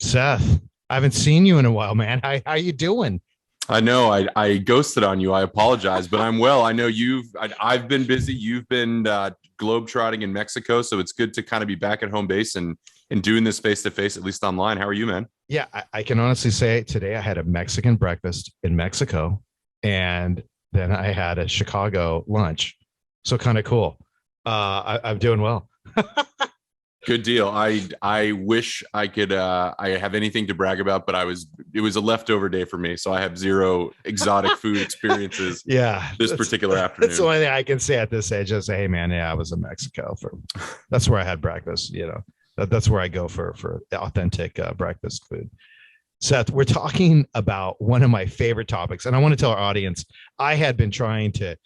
Seth, I haven't seen you in a while, man. How you doing? I know I ghosted on you. I apologize, but I'm well. I know I've been busy. You've been globetrotting in Mexico, so it's good to kind of be back at home base and doing this face to face, at least online. How are you, man? Yeah, I can honestly say today I had a Mexican breakfast in Mexico, and then I had a Chicago lunch. So kind of cool. I'm doing well. Good deal. I wish I could I have anything to brag about, but it was a leftover day for me, so I have zero exotic food experiences Yeah, this particular that's the afternoon. only thing I can say at this age. Just say, hey, man, yeah, I was in Mexico for. That's where I had breakfast. That's where I go for authentic breakfast food. Seth, we're talking about one of my favorite topics, and I want to tell our audience I had been trying to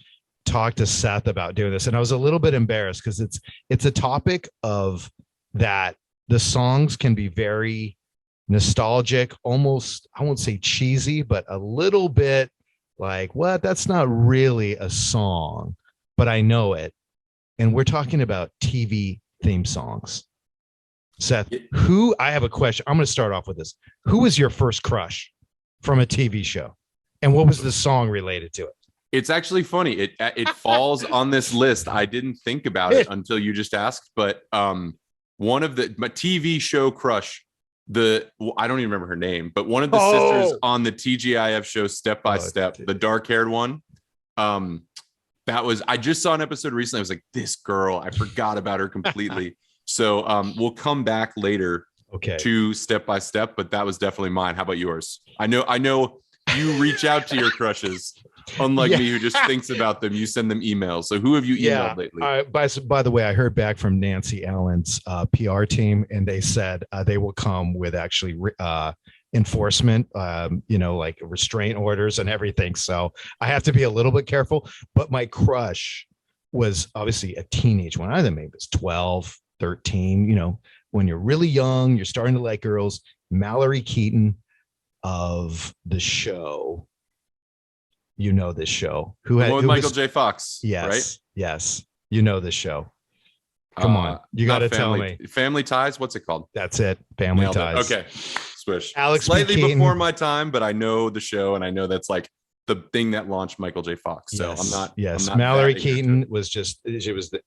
talk to Seth about doing this, and I was a little bit embarrassed because it's a topic of that the songs can be very nostalgic, almost I won't say cheesy, but a little bit like what? That's not really a song, but I know it. And we're talking about TV theme songs. Seth, who I have a question. I'm going to start off with this. Who was your first crush from a TV show? And what was the song related to it? It's actually funny. It falls on this list. I didn't think about it until you just asked, but one of my TV show crush, I don't even remember her name, but one of the sisters on the TGIF show Step by Step, the dark-haired one. That was I just saw an episode recently. I was like, this girl, I forgot about her completely. So we'll come back later to Step by Step, but that was definitely mine. How about yours? I know you reach out to your crushes. Unlike me, who just thinks about them, you send them emails. So who have you emailed lately? By the way, I heard back from Nancy Allen's PR team, and they said they will come with actually enforcement, like restraint orders and everything. So I have to be a little bit careful. But my crush was obviously a teenage one. I think maybe it was 12, 13. When you're really young, you're starting to like girls. Mallory Keaton of the show. This show. Who Michael J. Fox? Yes, right? Yes. This show. Come on, you got to tell me. Family Ties. What's it called? That's it. Family Nailed Ties. It. Okay, swish. Alex Slightly before my time, but I know the show, and I know that's like the thing that launched Michael J. Fox. So yes. I'm not. Yes, I'm not Mallory Keaton was just.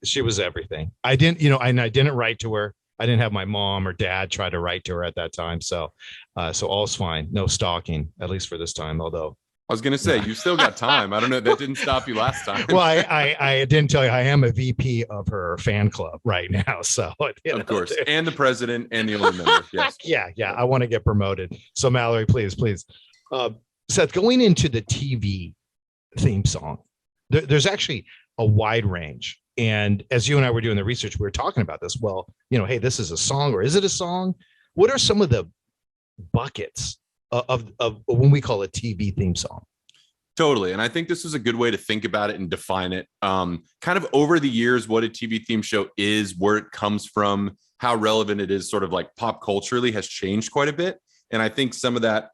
She was everything. I didn't. And I didn't write to her. I didn't have my mom or dad try to write to her at that time. So all's fine. No stalking, at least for this time. Although. I was going to say, you still got time. I don't know. That didn't stop you last time. Well, I didn't tell you, I am a VP of her fan club right now. So, of course. And the president and the only member. Yes. Yeah. I want to get promoted. So, Mallory, please. Seth, going into the TV theme song, there's actually a wide range. And as you and I were doing the research, we were talking about this. Well, hey, this is a song, or is it a song? What are some of the buckets of when we call a TV theme song? Totally. And I think this is a good way to think about it and define it. Kind of over the years, what a TV theme show is, where it comes from, how relevant it is, sort of like pop culturally has changed quite a bit. And I think some of the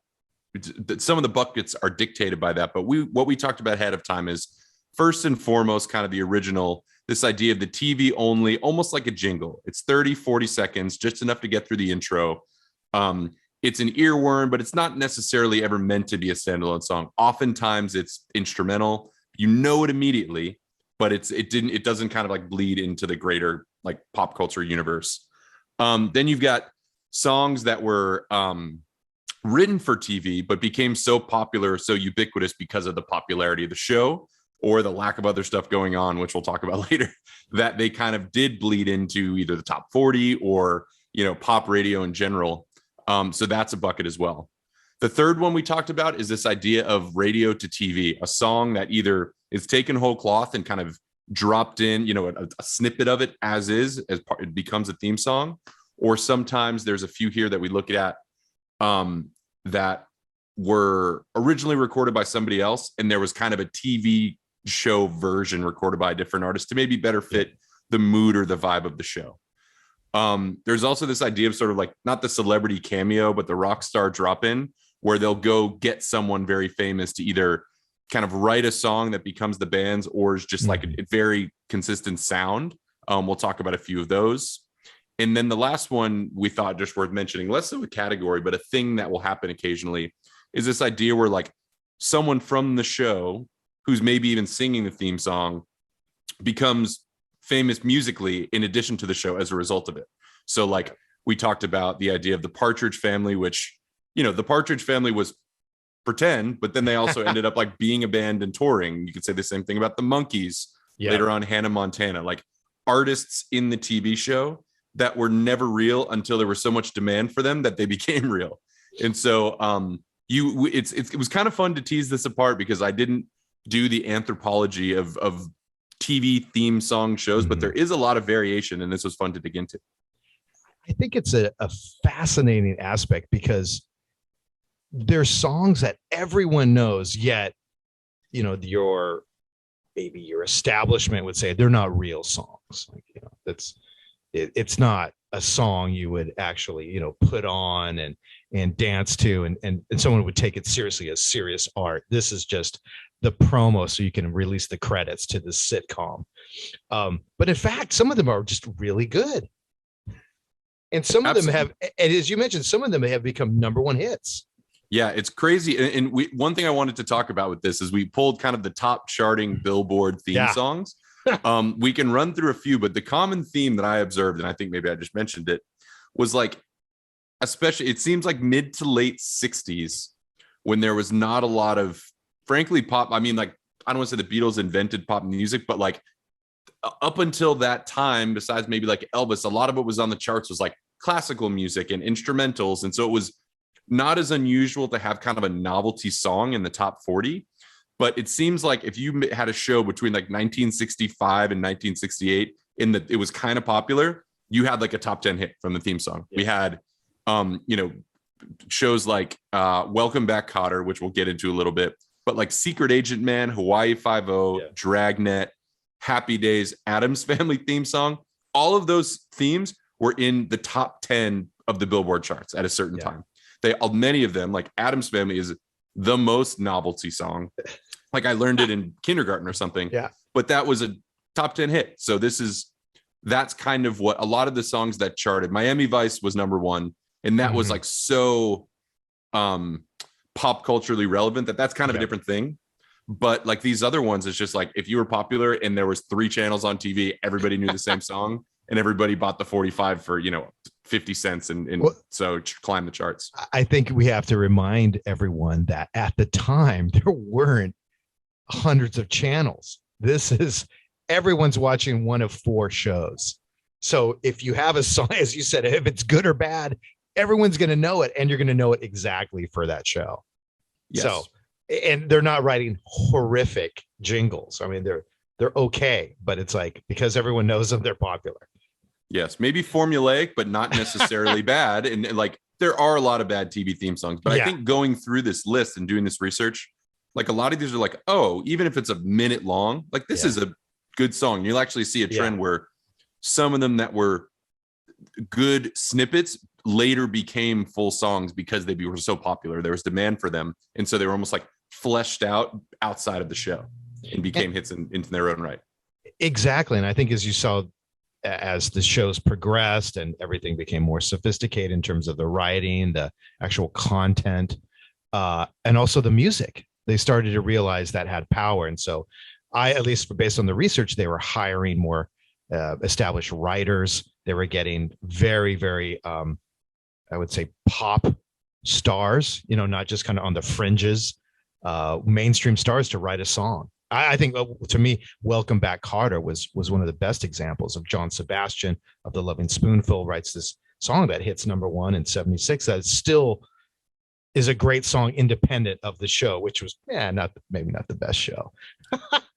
buckets are dictated by that. But what we talked about ahead of time is first and foremost, kind of the original, this idea of the TV only, almost like a jingle. It's 30, 40 seconds, just enough to get through the intro. It's an earworm, but it's not necessarily ever meant to be a standalone song. Oftentimes it's instrumental. You know it immediately, but it doesn't kind of like bleed into the greater like pop culture universe. Then you've got songs that were written for TV, but became so popular, so ubiquitous because of the popularity of the show or the lack of other stuff going on, which we'll talk about later, that they kind of did bleed into either the top 40 or, pop radio in general. So that's a bucket as well. The third one we talked about is this idea of radio to TV, a song that either is taken whole cloth and kind of dropped in, a snippet of it it becomes a theme song, or sometimes there's a few here that we look at that were originally recorded by somebody else, and there was kind of a TV show version recorded by a different artist to maybe better fit the mood or the vibe of the show. There's also this idea of sort of like not the celebrity cameo, but the rock star drop in, where they'll go get someone very famous to either kind of write a song that becomes the band's or is just like a very consistent sound. We'll talk about a few of those. And then the last one we thought just worth mentioning, less of a category, but a thing that will happen occasionally, is this idea where like someone from the show who's maybe even singing the theme song becomes famous musically in addition to the show as a result of it. So like we talked about the idea of the Partridge Family, which, you know, the Partridge Family was pretend, but then they also ended up like being a band and touring. You could say the same thing about the Monkees, later on Hannah Montana, like artists in the TV show that were never real until there was so much demand for them that they became real. And so it was kind of fun to tease this apart because I didn't do the anthropology of TV theme song shows, but there is a lot of variation, and this was fun to dig into. I think it's a fascinating aspect because there's songs that everyone knows, yet, you know, maybe your establishment would say they're not real songs. Like, you know, it's not a song you would actually, you know, put on and dance to, and someone would take it seriously as serious art. This is just the promo so you can release the credits to the sitcom. But in fact, some of them are just really good. And some of them have, and as you mentioned, some of them have become #1 hits. Yeah, it's crazy. And one thing I wanted to talk about with this is we pulled kind of the top charting Billboard theme songs. We can run through a few, but the common theme that I observed, and I think maybe I just mentioned it, was like, especially, it seems like mid to late 60s when there was not a lot of, frankly, pop. I mean, like, I don't want to say the Beatles invented pop music, but like up until that time, besides maybe like Elvis, a lot of what was on the charts was like classical music and instrumentals. And so it was not as unusual to have kind of a novelty song in the top 40. But it seems like if you had a show between like 1965 and 1968 it was kind of popular, you had like a top 10 hit from the theme song. Yeah. We had, you know, shows like Welcome Back, Kotter, which we'll get into a little bit, but like Secret Agent Man, Hawaii Five-0, Dragnet, Happy Days, Addams Family theme song. All of those themes were in the top 10 of the Billboard charts at a certain time. Many of them, like Addams Family is the most novelty song. Like I learned it in kindergarten or something, but that was a top 10 hit. So that's kind of what a lot of the songs that charted. Miami Vice was #1. And that was like so pop culturally relevant that's kind of a different thing. But like these other ones, it's just like if you were popular and there was 3 channels on TV, everybody knew the same song and everybody bought the 45 for, you know, 50 cents and so climb the charts. I think we have to remind everyone that at the time there weren't hundreds of channels. This is everyone's watching one of 4 shows. So if you have a song, as you said, if it's good or bad, everyone's going to know it, and you're going to know it exactly for that show. Yes. So, and they're not writing horrific jingles. I mean, they're okay, but it's like because everyone knows them, they're popular. Yes, maybe formulaic, but not necessarily bad. And like there are a lot of bad TV theme songs, but I think going through this list and doing this research, like a lot of these are like, oh, even if it's a minute long, like this is a good song. You'll actually see a trend where some of them that were good snippets later became full songs because they were so popular. There was demand for them. And so they were almost like fleshed out outside of the show and became hits into their own right. Exactly. And I think as you saw, as the shows progressed and everything became more sophisticated in terms of the writing, the actual content, and also the music, they started to realize that had power. And so at least based on the research, they were hiring more established writers. They were getting very, very, I would say, pop stars, you know, not just kind of on the fringes, mainstream stars to write a song. I think to me, Welcome Back, Kotter was one of the best examples of John Sebastian of the Loving Spoonful writes this song that hits #1 in '76. That still is a great song independent of the show, which was maybe not the best show.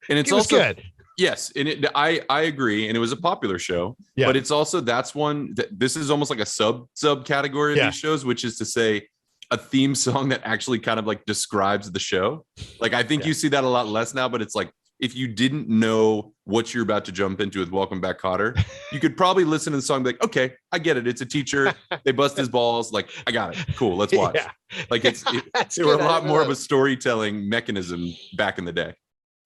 And it's also good. Yes, and I agree, and it was a popular show. Yeah. But it's also that's one that this is almost like a sub category of these shows, which is to say a theme song that actually kind of like describes the show. Like I think you see that a lot less now, but it's like if you didn't know what you're about to jump into with Welcome Back, Kotter, you could probably listen to the song and be like, okay, I get it. It's a teacher. They bust his balls. Like, I got it. Cool. Let's watch. Like it were a lot more of a storytelling mechanism back in the day.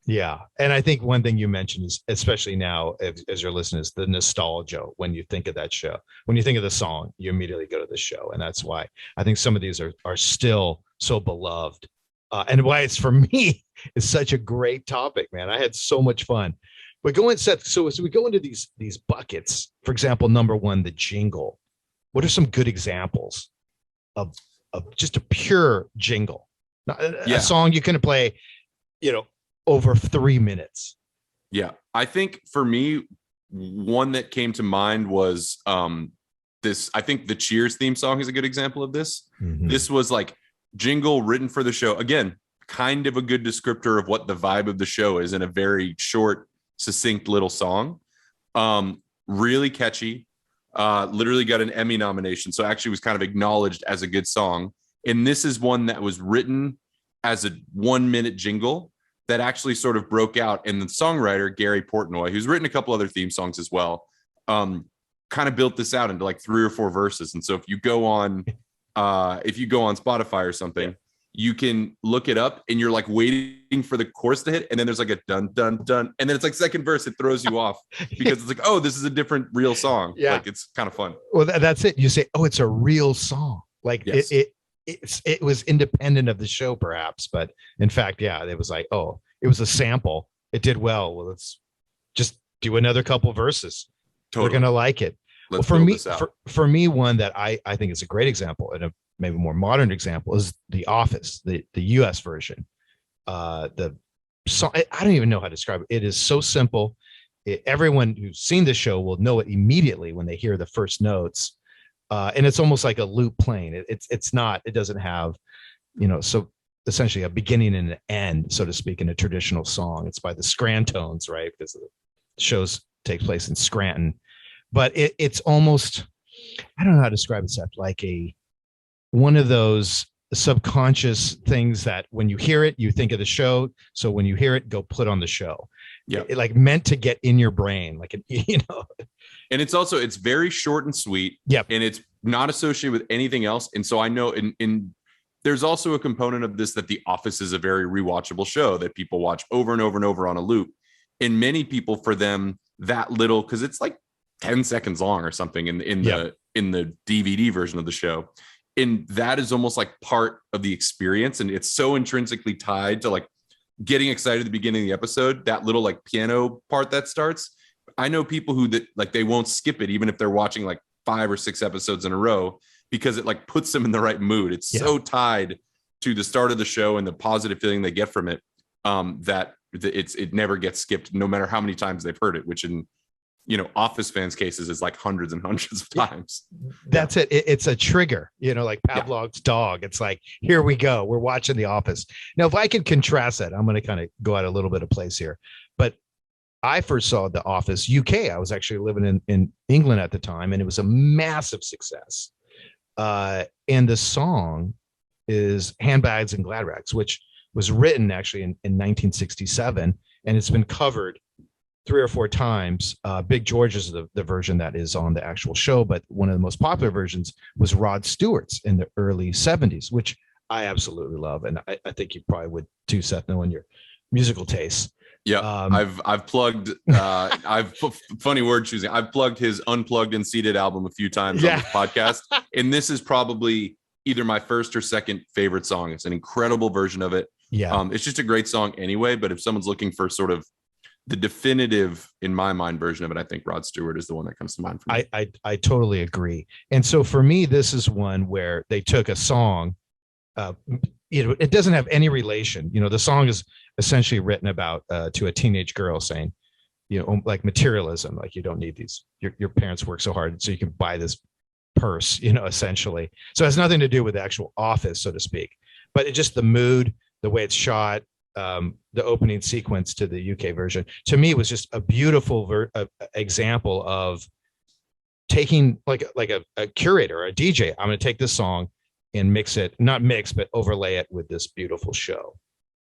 Yeah. And I think one thing you mentioned is, especially now, as you're listening, is the nostalgia when you think of that show. When you think of the song, you immediately go to the show. And that's why I think some of these are still so beloved. And why it's for me is such a great topic, man. I had so much fun. But going, Seth, so as we go into these buckets, for example, number one, the jingle. What are some good examples of just a pure jingle? A song you can play, over 3 minutes. Yeah. I think for me, one that came to mind was I think the Cheers theme song is a good example of this. Mm-hmm. This was like jingle written for the show. Again, kind of a good descriptor of what the vibe of the show is in a very short, succinct little song. Really catchy. Literally got an Emmy nomination. So actually was kind of acknowledged as a good song. And this is one that was written as a 1 minute jingle that actually sort of broke out. And the songwriter, Gary Portnoy, who's written a couple other theme songs as well, kind of built this out into like 3 or 4 verses. And so if you go on Spotify or something, you can look it up and you're like waiting for the chorus to hit. And then there's like a dun, dun, dun. And then it's like second verse, it throws you off because it's like, oh, this is a different real song. Yeah. Like it's kind of fun. Well, that's it. You say, oh, it's a real song. Like yes. It was independent of the show perhaps, but in fact, yeah, it was like, oh, it was a sample. It did well. Well, let's just do another couple verses. Totally. We're going to like it. Well, for me, one that I think is a great example and a maybe more modern example is The Office, the US version. The song, I don't even know how to describe it. It is so simple. Everyone who's seen the show will know it immediately when they hear the first notes. And it's almost like a loop playing. It doesn't have, so essentially a beginning and an end, so to speak, in a traditional song. It's by the Scrantones, right? Because the shows take place in Scranton. But it's almost, I don't know how to describe it, Seth, like one of those subconscious things that when you hear it, you think of the show. So when you hear it, go put on the show. Yeah, like meant to get in your brain, like And it's very short and sweet. Yep. And it's not associated with anything else. And so I know there's also a component of this that The Office is a very rewatchable show that people watch over and over and over on a loop. And many people, for them, that little, because it's like 10 seconds long or something in the DVD version of the show. And that is almost like part of the experience. And it's so intrinsically tied to like getting excited at the beginning of the episode, that little like piano part that starts. I know people who they won't skip it, even if they're watching like 5 or 6 episodes in a row, because it like puts them in the right mood. It's so tied to the start of the show and the positive feeling they get from it, that it never gets skipped, no matter how many times they've heard it, which in, Office fans' cases is like hundreds and hundreds of times. That's it. It's a trigger, like Pavlov's dog. It's like, here we go. We're watching The Office. Now, if I could contrast that, I'm going to kind of go out a little bit of place here, but I first saw The Office UK. I was actually living in England at the time, and it was a massive success. And the song is Handbags and Glad Rags, which was written actually in 1967, and it's been covered 3 or 4 times. Big George is the version that is on the actual show, but one of the most popular versions was Rod Stewart's in the early 70s, which I absolutely love. And I think you probably would too, Seth, knowing your musical tastes. Yeah, I've plugged. Funny word choosing. I've plugged his Unplugged and Seated album a few times on this podcast, and this is probably either my first or second favorite song. It's an incredible version of it. Yeah, it's just a great song anyway. But if someone's looking for sort of the definitive, in my mind, version of it, I think Rod Stewart is the one that comes to mind for me. I totally agree. And so for me, this is one where they took a song. It doesn't have any relation. The song is essentially written about to a teenage girl saying, like materialism, like you don't need these. Your parents work so hard so you can buy this purse, essentially. So it has nothing to do with the actual office, so to speak, but it's just the mood, the way it's shot, the opening sequence to the UK version. To me, was just a beautiful example of taking like a curator, a DJ. I'm going to take this song and not mix, but overlay it with this beautiful show.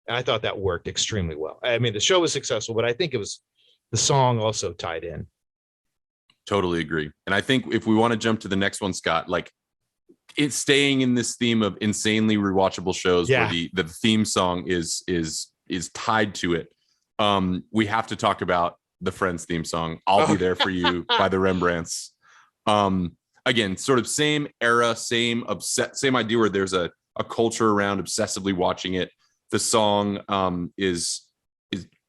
And I thought that worked extremely well. I mean, the show was successful, but I think it was the song also tied in. Totally agree. And I think if we want to jump to the next one, Scott, like it's staying in this theme of insanely rewatchable shows where the theme song is tied to it. we have to talk about the Friends theme song, I'll Be There For You by the Rembrandts. Again, sort of same era, same idea where there's a culture around obsessively watching it. The song is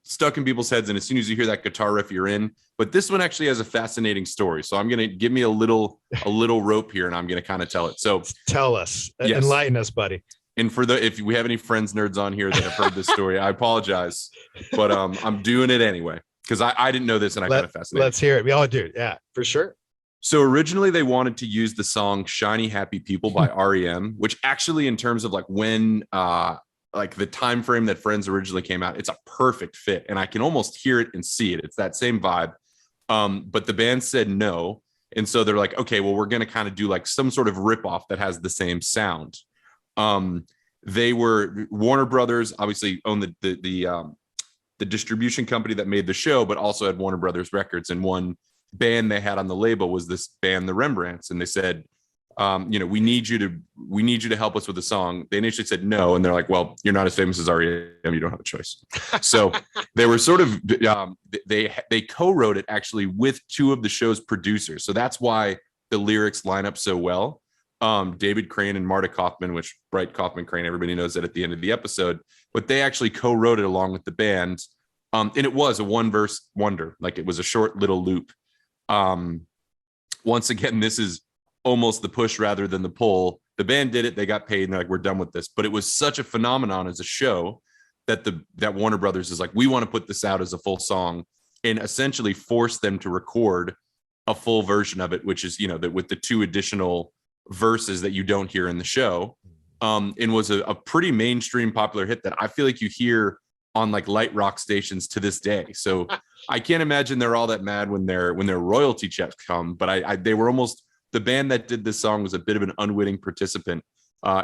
stuck in people's heads, and as soon as you hear that guitar riff, you're in. But this one actually has a fascinating story. So I'm gonna give me a little rope here, and I'm gonna kind of tell it. So tell us, yes. Enlighten us, buddy. And if we have any Friends nerds on here that have heard this story, I apologize, but I'm doing it anyway because I didn't know this, and I kind of fascinated. Let's hear it. We all do, yeah, for sure. So originally they wanted to use the song "Shiny Happy People" by REM, which actually, in terms of like when like the time frame that Friends originally came out, it's a perfect fit, and I can almost hear it and see it. It's that same vibe. But the band said no, and so they're like, okay, well, we're going to kind of do like some sort of ripoff that has the same sound. They were Warner Brothers, obviously owned the distribution company that made the show, but also had Warner Brothers Records, and one band they had on the label was this band, the Rembrandts, and they said, we need you to help us with the song. They initially said no, and they're like, well, you're not as famous as REM, you don't have a choice. So they were sort of they co-wrote it actually with two of the show's producers. So that's why the lyrics line up so well. David Crane and Marta Kaufman, which Bright Kaufman Crane, everybody knows that at the end of the episode, but they actually co-wrote it along with the band. And it was a one verse wonder, like it was a short little loop. Once again, this is almost the push rather than the pull. The band did it, they got paid, and they're like, we're done with this. But it was such a phenomenon as a show that that Warner Brothers is like, we want to put this out as a full song, and essentially force them to record a full version of it, which is, that with the two additional verses that you don't hear in the show, and was a pretty mainstream popular hit that I feel like you hear on like light rock stations to this day. So I can't imagine they're all that mad when their royalty checks come, but they were almost, the band that did this song was a bit of an unwitting participant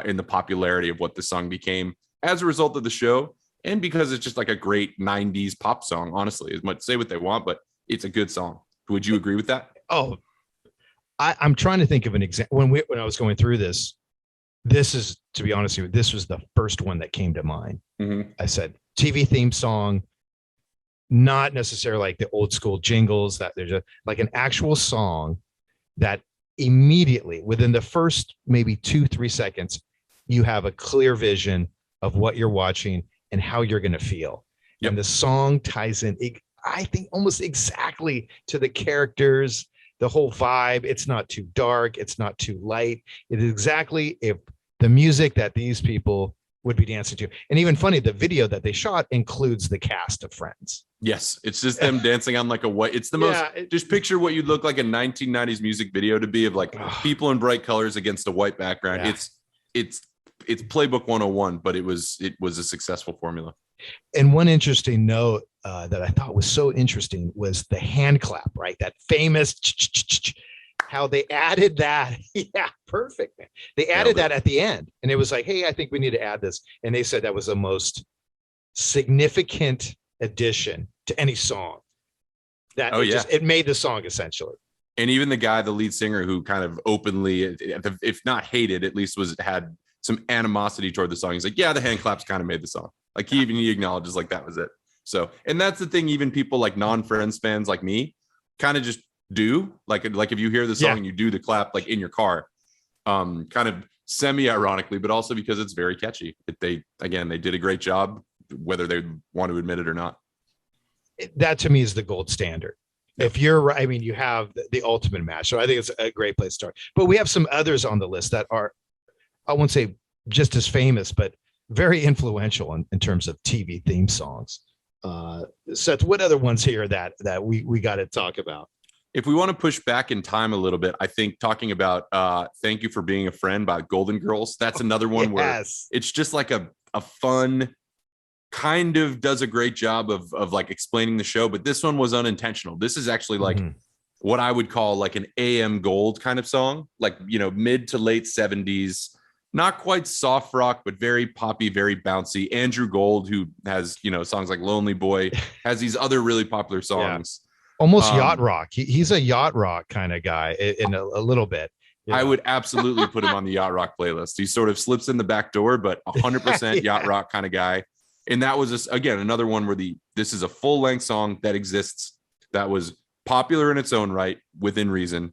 in the popularity of what the song became as a result of the show, and because it's just like a great 90s pop song. Honestly, as much say what they want, but it's a good song. Would you agree with that? Oh, I'm trying to think of an example. When I was going through this is, to be honest with you, this was the first one that came to mind. Mm-hmm. I said TV theme song, not necessarily like the old school jingles, that there's like an actual song that immediately within the first maybe 2-3 seconds, you have a clear vision of what you're watching and how you're going to feel. Yep. And the song ties in, I think, almost exactly to the characters, the whole vibe. It's not too dark. It's not too light. It is exactly the music that these people would be dancing to. And even funny, the video that they shot includes the cast of Friends. Yes, it's just them dancing on like a white. It's the most. Just picture what you'd look like a 1990s music video to be, of like people in bright colors against a white background. Yeah. It's playbook 101, but it was a successful formula. And one interesting note that I thought was so interesting was the hand clap, right? That famous. How they added that. Yeah, perfect. They added that at the end, and it was like, hey, I think we need to add this. And they said that was the most significant addition to any song. That it made the song essentially. And even the guy, the lead singer, who kind of openly, if not hated, at least had some animosity toward the song. He's like, yeah, the hand claps kind of made the song. Like he acknowledges like that was it. So, and that's the thing, even people like non-Friends fans like me kind of just do like if you hear the song and you do the clap like in your car, kind of semi-ironically, but also because it's very catchy. They did a great job, whether they want to admit it or not. That to me is the gold standard. If you're right, I mean, you have the ultimate match. So I think it's a great place to start. But we have some others on the list that are, I won't say just as famous, but very influential in terms of TV theme songs. Seth, what other ones here that we got to talk about? If we want to push back in time a little bit, I think talking about Thank You for Being a Friend by Golden Girls, that's another one where it's just like a fun, kind of does a great job of like explaining the show, but this one was unintentional. This is actually like what I would call like an AM Gold kind of song, like, mid to late 70s, not quite soft rock, but very poppy, very bouncy. Andrew Gold, who has, songs like Lonely Boy, has these other really popular songs. Yeah. Almost yacht rock. He's a yacht rock kind of guy in a little bit. I would absolutely put him on the yacht rock playlist. He sort of slips in the back door, but 100% yacht rock kind of guy. And that was just, again, another one where this is a full length song that exists, that was popular in its own right within reason.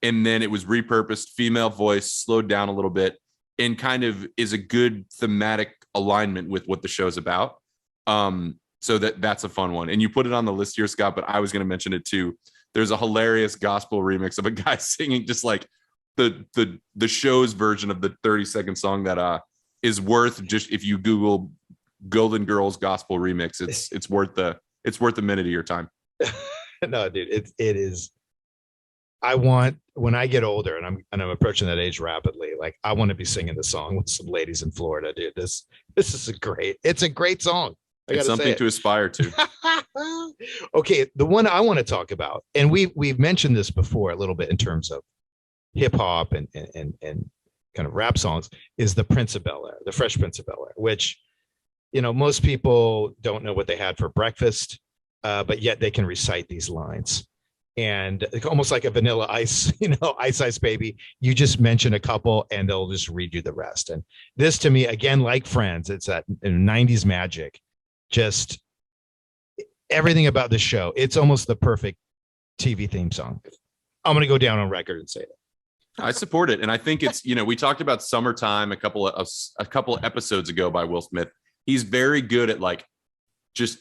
And then it was repurposed, female voice, slowed down a little bit, and kind of is a good thematic alignment with what the show's about. So that's a fun one. And you put it on the list here, Scott, but I was going to mention it too. There's a hilarious gospel remix of a guy singing just like the show's version of the 30-second song that is worth, just if you Google Golden Girls gospel remix, it's worth a minute of your time. No, dude, it is. I want, when I get older and I'm approaching that age rapidly, like I want to be singing the song with some ladies in Florida, dude. This is it's a great song. It's something to aspire to. Okay, the one I want to talk about, and we've mentioned this before a little bit in terms of hip hop and kind of rap songs, is the Prince of Bel-Air, the Fresh Prince of Bel-Air, which, you know, most people don't know what they had for breakfast, but yet they can recite these lines. And almost like a Vanilla Ice, you know, Ice Baby, you just mention a couple and they'll just read you the rest. And this, to me, again, like Friends, it's that 90s magic. Just everything about the show. It's almost the perfect TV theme song. I'm going to go down on record and say that. I support it. And I think it's, you know, we talked about Summertime a couple episodes ago by Will Smith. He's very good at like just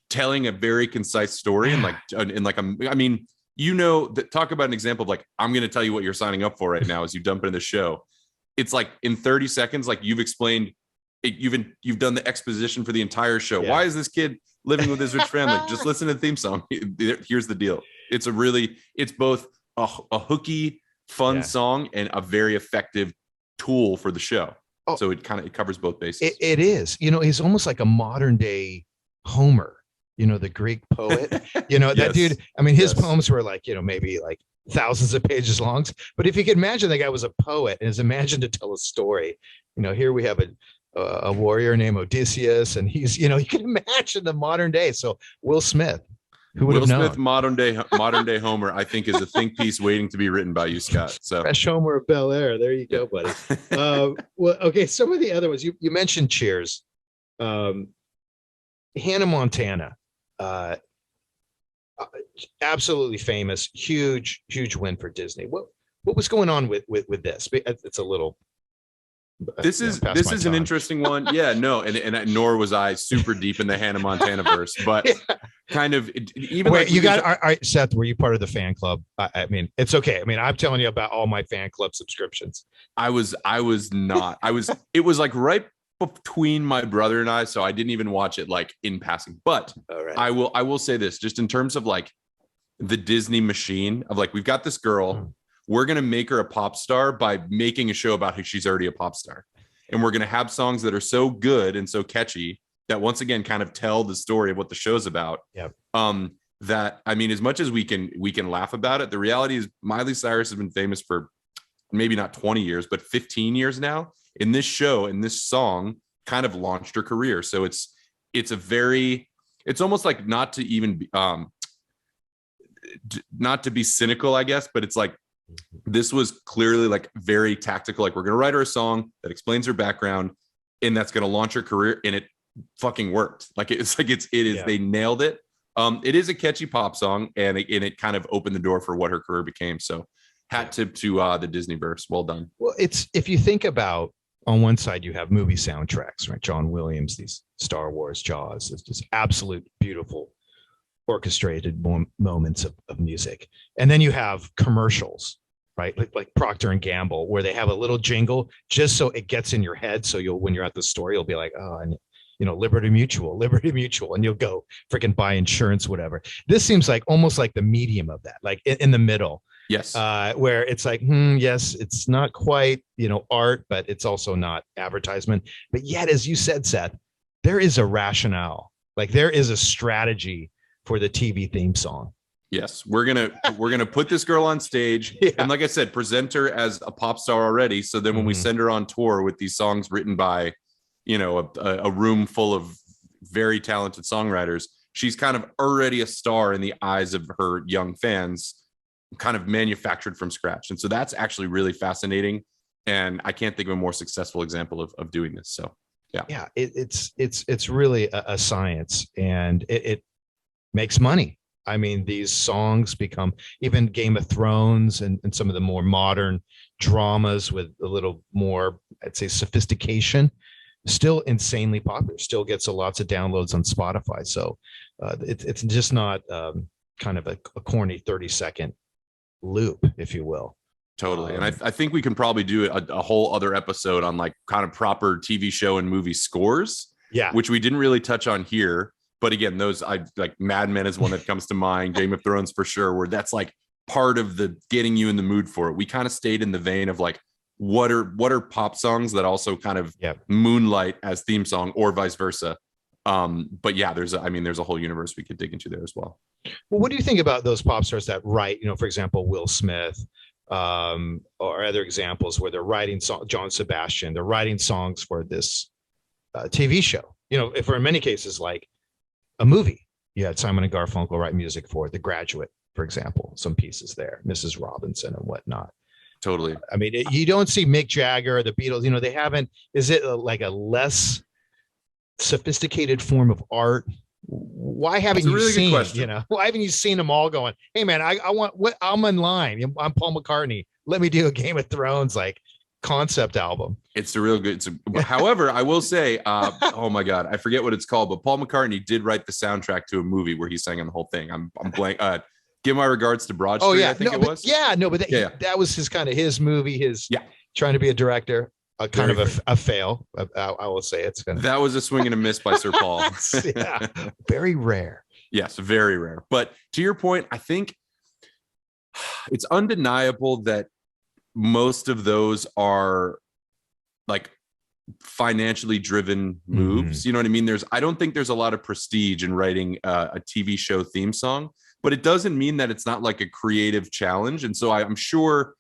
telling a very concise story and like I mean, you know, that talk about an example of like, I'm going to tell you what you're signing up for right now as you dump into the show. It's like in 30 seconds, like you've explained it, you've done the exposition for the entire show. Yeah. Why is this kid living with his rich family? Just listen to the theme song. Here's the deal. It's both a hooky, fun song and a very effective tool for the show. Oh, so it covers both bases. It is, you know, he's almost like a modern day Homer, you know, the Greek poet, you know, that dude. I mean, his poems were like, you know, maybe like thousands of pages long. But if you could imagine the guy was a poet and is imagined to tell a story, you know, here we have a warrior named Odysseus, and he's, you know, you can imagine the modern day. So Will Smith, who would have known? Will Smith, modern day Homer, I think is a think piece waiting to be written by you, Scott. So Fresh Homer of Bel-Air. There you go, buddy. Well, okay. Some of the other ones you mentioned. Cheers. Hannah Montana. Absolutely famous, huge win for Disney. What was going on with this? It's a little. This is an interesting one. Yeah, no, and nor was I super deep in the Hannah Montana verse, but kind of even. Wait, like you got all right, Seth? Were you part of the fan club? I mean, it's okay. I mean, I'm telling you about all my fan club subscriptions. I was not. It was like right between my brother and I, so I didn't even watch it like in passing. But I will say this, just in terms of like the Disney machine of like, we've got this girl. We're going to make her a pop star by making a show about who she's already a pop star. And we're going to have songs that are so good and so catchy that once again, kind of tell the story of what the show's about. Yeah. That, I mean, as much as we can laugh about it, the reality is Miley Cyrus has been famous for maybe not 20 years, but 15 years now. In this show, in this song kind of launched her career. So it's almost like not to be cynical, I guess, but it's like, this was clearly like very tactical. Like, we're going to write her a song that explains her background and that's going to launch her career. And it fucking worked. Like, they nailed it. It is a catchy pop song and it kind of opened the door for what her career became. So hat tip to the Disney verse. Well done. Well, if you think about, on one side, you have movie soundtracks, right? John Williams, these Star Wars, Jaws, it's just absolute beautiful orchestrated moments of music. And then you have commercials, right? Like Procter and Gamble, where they have a little jingle just so it gets in your head. So when you're at the store, you'll be like, oh, and you know, Liberty Mutual, and you'll go freaking buy insurance, whatever. This seems like almost like the medium of that, like in the middle. Yes. Where it's like, yes, it's not quite, you know, art, but it's also not advertisement. But yet, as you said, Seth, there is a rationale, like there is a strategy for the TV theme song. Yes, we're gonna put this girl on stage, and like I said, present her as a pop star already. So then, when we send her on tour with these songs written by, you know, a room full of very talented songwriters, she's kind of already a star in the eyes of her young fans, kind of manufactured from scratch. And so that's actually really fascinating. And I can't think of a more successful example of doing this. So Yeah, it's really a science, and it makes money. I mean, these songs become, even Game of Thrones and some of the more modern dramas with a little more, I'd say, sophistication, still insanely popular, still gets lots of downloads on Spotify. So it's just not kind of a corny 30-second loop, if you will. Totally. And I think we can probably do a whole other episode on like kind of proper TV show and movie scores, which we didn't really touch on here. But again, those, I like, Mad Men is one that comes to mind, Game of Thrones for sure, where that's like part of the getting you in the mood for it. We kind of stayed in the vein of like, what are pop songs that also kind of moonlight as theme song, or vice versa. But yeah, there's a whole universe we could dig into there as well. Well, what do you think about those pop stars that write, for example, Will Smith, or other examples where they're writing John Sebastian, they're writing songs for this TV show, if for in many cases, like a movie, you had Simon and Garfunkel write music for The Graduate, for example, some pieces there, Mrs. Robinson and whatnot. Totally. I mean, you don't see Mick Jagger or the Beatles, they haven't, is it like a less sophisticated form of art? Why haven't you seen, why haven't you seen them all going, hey man, I want what, I'm in line. I'm Paul McCartney. Let me do a Game of Thrones, like, concept album. It's a real good. However, I will say, oh my God, I forget what it's called, but Paul McCartney did write the soundtrack to a movie where he sang on the whole thing. I'm blank. Give my regards to Broad Street. I think it was. That was his movie. Trying to be a director. Kind of a fail. I will say that was a swing and a miss by Sir Paul. Very rare. Yes, very rare. But to your point, I think it's undeniable that most of those are like financially driven moves. You know what I mean? I don't think there's a lot of prestige in writing a TV show theme song, but it doesn't mean that it's not like a creative challenge. And so I'm sure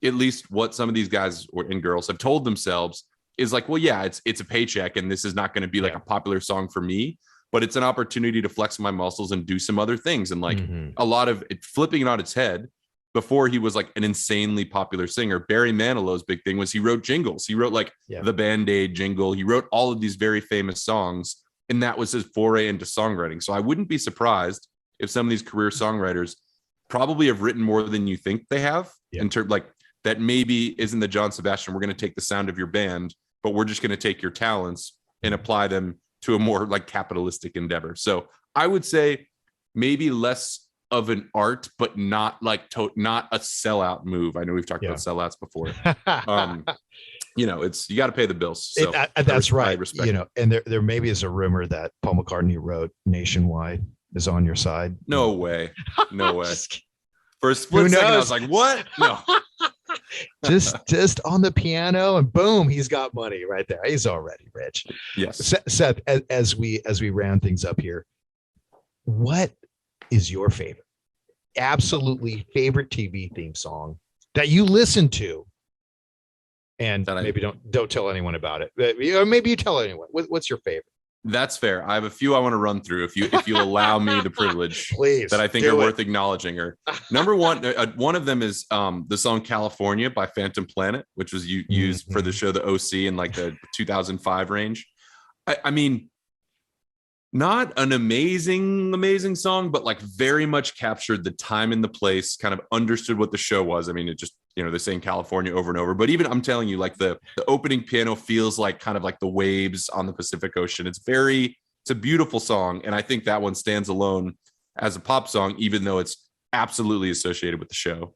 at least what some of these guys and girls have told themselves is like, well, yeah, it's a paycheck and this is not going to be like a popular song for me, but it's an opportunity to flex my muscles and do some other things. And like a lot of it, flipping it on its head, before he was like an insanely popular singer, Barry Manilow's big thing was he wrote jingles. He wrote like the Band-Aid jingle. He wrote all of these very famous songs, and that was his foray into songwriting. So I wouldn't be surprised if some of these career songwriters probably have written more than you think they have, in terms like that maybe isn't the John Sebastian, we're going to take the sound of your band, but we're just going to take your talents and apply them to a more like capitalistic endeavor. So I would say maybe less of an art, but not like not a sellout move. I know we've talked about sellouts before. It's, you got to pay the bills. So that's right. And there maybe is a rumor that Paul McCartney wrote Nationwide is on your side. No way. For a split second, I was like, what? No. just on the piano, and boom, he's got money right there. He's already rich. Yes. Seth, as we round things up here, what is your absolutely favorite TV theme song that you listen to? And maybe don't tell anyone about it. Or maybe you tell anyone. What's your favorite? That's fair. I have a few I want to run through if you allow me the privilege. Please, that I think are worth acknowledging. Or number one, one of them is the song California by Phantom Planet, which was used for the show The OC in like the 2005 range. I mean, not an amazing song, but like very much captured the time and the place, kind of understood what the show was. I mean, it just, they're saying California over and over, but even I'm telling you, like the opening piano feels like kind of like the waves on the Pacific Ocean. It's a beautiful song. And I think that one stands alone as a pop song, even though it's absolutely associated with the show.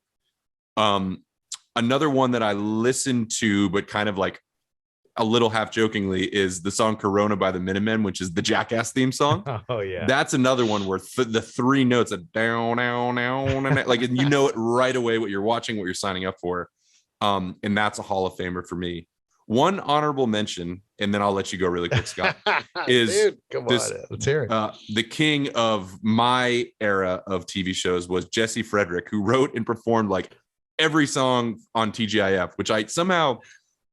Another one that I listened to, but kind of like a little half jokingly, is the song Corona by the Minutemen, which is the Jackass theme song. Oh yeah. That's another one where the three notes are down, like, and you know it right away what you're watching, what you're signing up for. And that's a Hall of Famer for me. One honorable mention, and then I'll let you go really quick, Scott, is let's hear it. The king of my era of TV shows was Jesse Frederick, who wrote and performed like every song on TGIF, which I somehow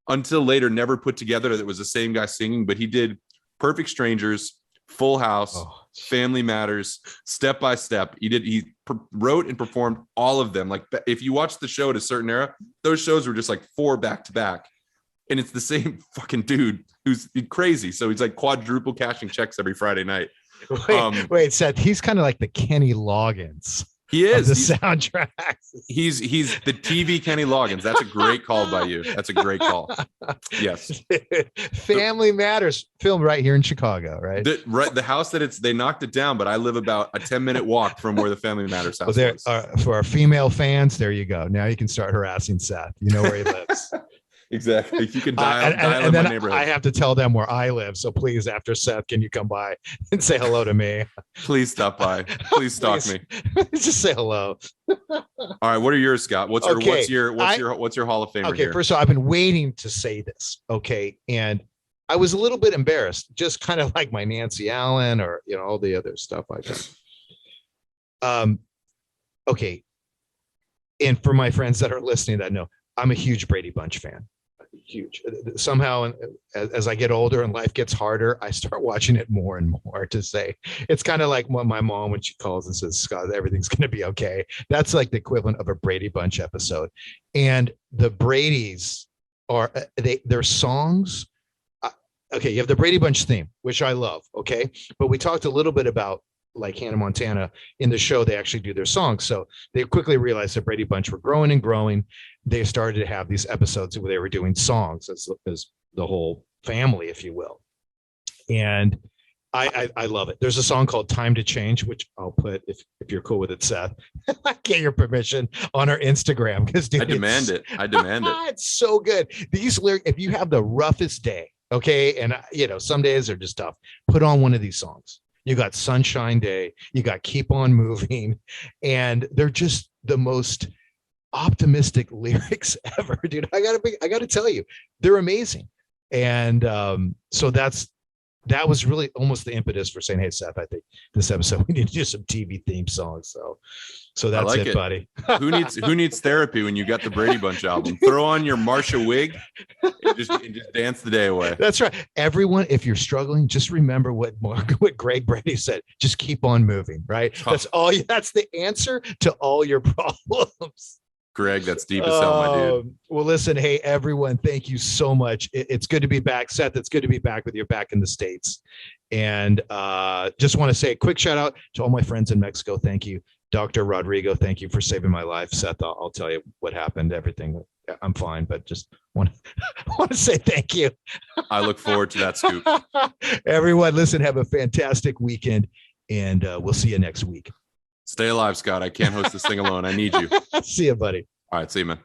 until later never put together that it was the same guy singing, but he did Perfect Strangers, Full House, Family Matters, Step by Step. He wrote and performed all of them. Like if you watch the show at a certain era, those shows were just like 4 back to back. and it's the same fucking dude who's crazy. So he's like quadruple cashing checks every Friday night. Wait, Seth, he's kind of like the Kenny Loggins. He is the soundtracks. He's the TV Kenny Loggins. That's a great call by you. That's a great call. Yes. Family Matters, filmed right here in Chicago, right? The house that they knocked it down, but I live about a 10-minute walk from where the Family Matters house is. For our female fans, there you go. Now you can start harassing Seth. You know where he lives. Exactly. If you can dial and in then my neighborhood. I have to tell them where I live. So please, after Seth, can you come by and say hello to me? Please stop by. Please stalk me. Just say hello. All right. What are yours, Scott? What's your Hall of Famer? Okay. Here? First of all, I've been waiting to say this. Okay. And I was a little bit embarrassed, just kind of like my Nancy Allen or, all the other stuff I've done. Okay. And for my friends that are listening that know, I'm a huge Brady Bunch fan. Huge. Somehow, as I get older and life gets harder, I start watching it more and more. To say it's kind of like what my mom, when she calls and says, "Scott, everything's going to be okay." That's like the equivalent of a Brady Bunch episode. And the Bradys are their songs. Okay, you have the Brady Bunch theme, which I love. Okay, but we talked a little bit about like Hannah Montana in the show. They actually do their songs, so they quickly realized that Brady Bunch were growing and growing. They started to have these episodes where they were doing songs as the whole family, if you will. And I love it. There's a song called "Time to Change," which I'll put, if you're cool with it, Seth. I get your permission on our Instagram, because I demand it. It's so good. These lyrics, if you have the roughest day, okay, and some days are just tough, put on one of these songs. You got Sunshine Day, you got Keep On Moving, and they're just the most optimistic lyrics ever, dude. I gotta tell you, they're amazing. And so that was really almost the impetus for saying, "Hey, Seth, I think this episode we need to do some TV theme songs." So that's like it, buddy. Who needs therapy when you got the Brady Bunch album? Throw on your Marsha wig and just dance the day away. That's right. Everyone, if you're struggling, just remember what Greg Brady said. Just keep on moving, right? That's all. That's the answer to all your problems. Greg, that's deep as hell, my dude. Well, listen, hey, everyone, thank you so much. It's good to be back. Seth, it's good to be back with you back in the States. And just want to say a quick shout out to all my friends in Mexico. Thank you. Dr. Rodrigo, thank you for saving my life. Seth, I'll tell you what happened, everything. I'm fine, but just want to say thank you. I look forward to that scoop. Everyone, listen, have a fantastic weekend, and we'll see you next week. Stay alive, Scott. I can't host this thing alone. I need you. See you, buddy. All right. See you, man.